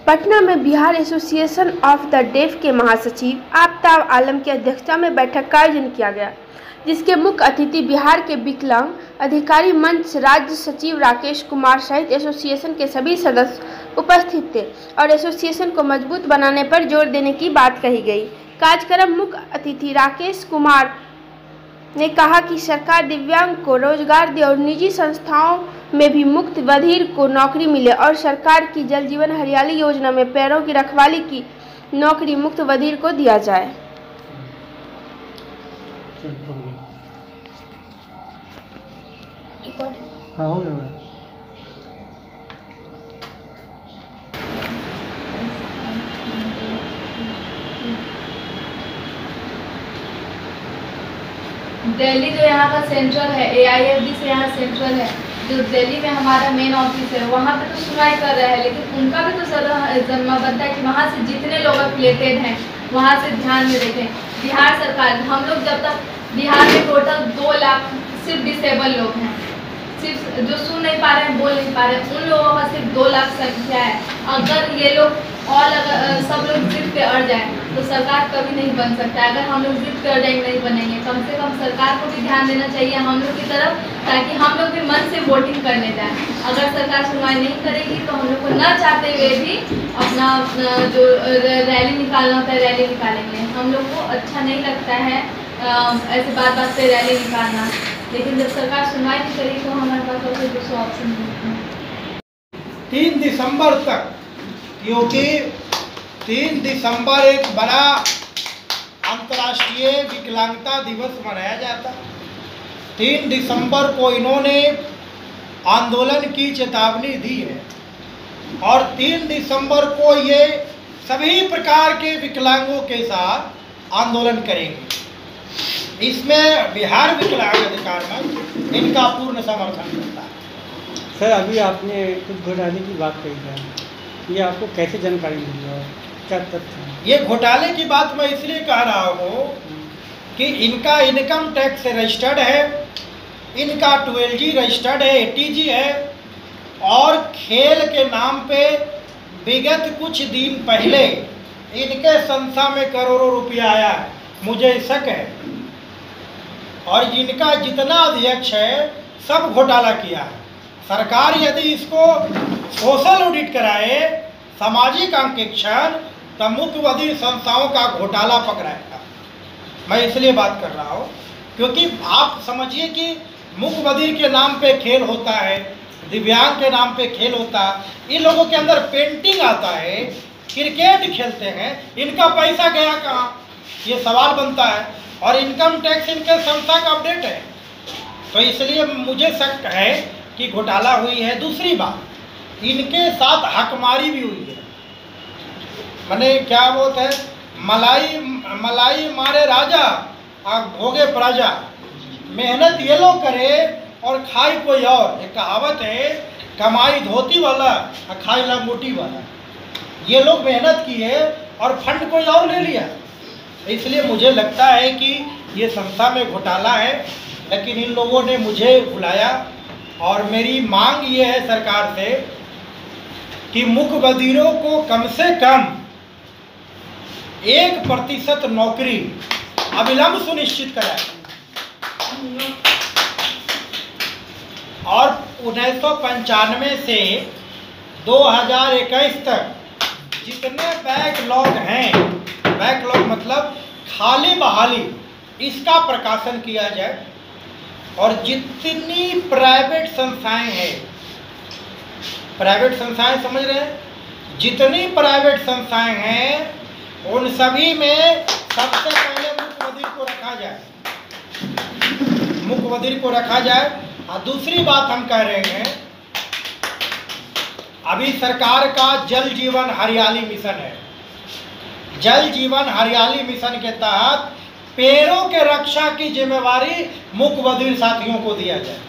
पटना में Bihar association of the deaf के महासचिव आफ्ताब आलम की अध्यक्षता में बैठक का आयोजन किया गया, जिसके मुख्य अतिथि बिहार के विकलांग अधिकारी मंच राज्य सचिव राकेश कुमार सहित एसोसिएशन के सभी सदस्य उपस्थित थे और एसोसिएशन को मजबूत बनाने पर जोर देने की बात कही गई। कार्यक्रम मुख्य अतिथि राकेश कुमार ने कहा कि सरकार दिव्यांग को रोजगार दे और निजी संस्थाओं में भी मुक्त बधिर को नौकरी मिले और सरकार की जल जीवन हरियाली योजना में पैरों की रखवाली की नौकरी मुक्त बधिर को दिया जाए। दिल्ली जो यहाँ का सेंट्रल है, AIFB से यहाँ सेंट्रल है, जो दिल्ली में हमारा मेन ऑफिस है, वहाँ पे तो सुनवाई कर रहा है, लेकिन उनका भी तो जन्मा बनता है कि वहाँ से जितने लोग अफिलेटेड हैं वहाँ से ध्यान में रखें। बिहार सरकार, हम लोग जब तक बिहार में टोटल 2 लाख सिर्फ डिसेबल लोग हैं, सिर्फ जो सुन नहीं पा रहे हैं, बोल नहीं पा रहे हैं, उन लोगों का सिर्फ 2 लाख संख्या है। अगर ये लोग और अगर सब लोग जिद पे अड़ जाए तो सरकार कभी नहीं बन सकता है। अगर हम लोग जिद पे अड़ जाएंगे नहीं बनेंगे। कम से कम सरकार को भी ध्यान देना चाहिए हम लोग की तरफ, ताकि हम लोग भी मन से वोटिंग करने जाए। अगर सरकार सुनवाई नहीं करेगी तो हम लोग को न चाहते हुए भी अपना जो रैली निकालना होता है रैली निकालेंगे। हम लोग को अच्छा नहीं लगता है ऐसे बात बात पे रैली निकालना, लेकिन जब सरकार सुनवाई नहीं करेगी तो हमारे पास और कोई दूसरा ऑप्शन नहीं है। 3 दिसंबर तक, क्योंकि 3 दिसंबर एक बड़ा अंतर्राष्ट्रीय विकलांगता दिवस मनाया जाता। 3 दिसंबर को इन्होंने आंदोलन की चेतावनी दी है और 3 दिसंबर को ये सभी प्रकार के विकलांगों के साथ आंदोलन करेंगे। इसमें बिहार विकलांग अधिकार मंच इनका पूर्ण समर्थन करता है। सर, अभी आपने कुछ घोटाले की बात कही है, ये आपको कैसे जानकारी मिली और क्या तथ्य है? ये घोटाले की बात मैं इसलिए कह रहा हूँ कि इनका इनकम टैक्स रजिस्टर्ड है, इनका 12G रजिस्टर्ड है, ATG है, और खेल के नाम पे विगत कुछ दिन पहले इनके संस्था में करोड़ों रुपया आया है, मुझे शक है। और इनका जितना अध्यक्ष है सब घोटाला किया है। सरकार यदि इसको सोशल ऑडिट कराए, सामाजिक अंकेक्षण, तो मुख्य बधिर संस्थाओं का घोटाला पकड़ाएगा। मैं इसलिए बात कर रहा हूँ क्योंकि आप समझिए कि मुख्य बधिर के नाम पे खेल होता है, दिव्यांग के नाम पे खेल होता है, इन लोगों के अंदर पेंटिंग आता है, क्रिकेट खेलते हैं, इनका पैसा गया कहाँ, ये सवाल बनता है। और इनकम टैक्स इनके संस्था का अपडेट है, तो इसलिए मुझे शक है कि घोटाला हुई है। दूसरी बात, इनके साथ हकमारी भी हुई है। मैंने क्या बोलते हैं, मलाई मारे राजा और भोगे प्रजा। मेहनत ये लोग करे और खाई कोई और। एक कहावत है, कमाई धोती वाला और खाई लंगोटी वाला। ये लोग मेहनत किए और फंड कोई और ले लिया। इसलिए मुझे लगता है कि ये संस्था में घोटाला है, लेकिन इन लोगों ने मुझे बुलाया और मेरी मांग ये है सरकार से कि मुख्य बधिरों को कम से कम 1% नौकरी अविलंब सुनिश्चित कराए। और 1995 से 2021 तक जितने बैकलॉग हैं, बैकलॉग मतलब खाली बहाली, इसका प्रकाशन किया जाए। और जितनी प्राइवेट संस्थाएं हैं, प्राइवेट संस्थाएं समझ रहे हैं, जितनी प्राइवेट संस्थाएं हैं उन सभी में सबसे पहले मुख्य बधिर को रखा जाए, मुख्य बधिर को रखा जाए। और दूसरी बात हम कह रहे हैं, अभी सरकार का जल जीवन हरियाली मिशन है। जल जीवन हरियाली मिशन के तहत पेड़ों के रक्षा की जिम्मेवारी मुख्य बधिर साथियों को दिया जाए।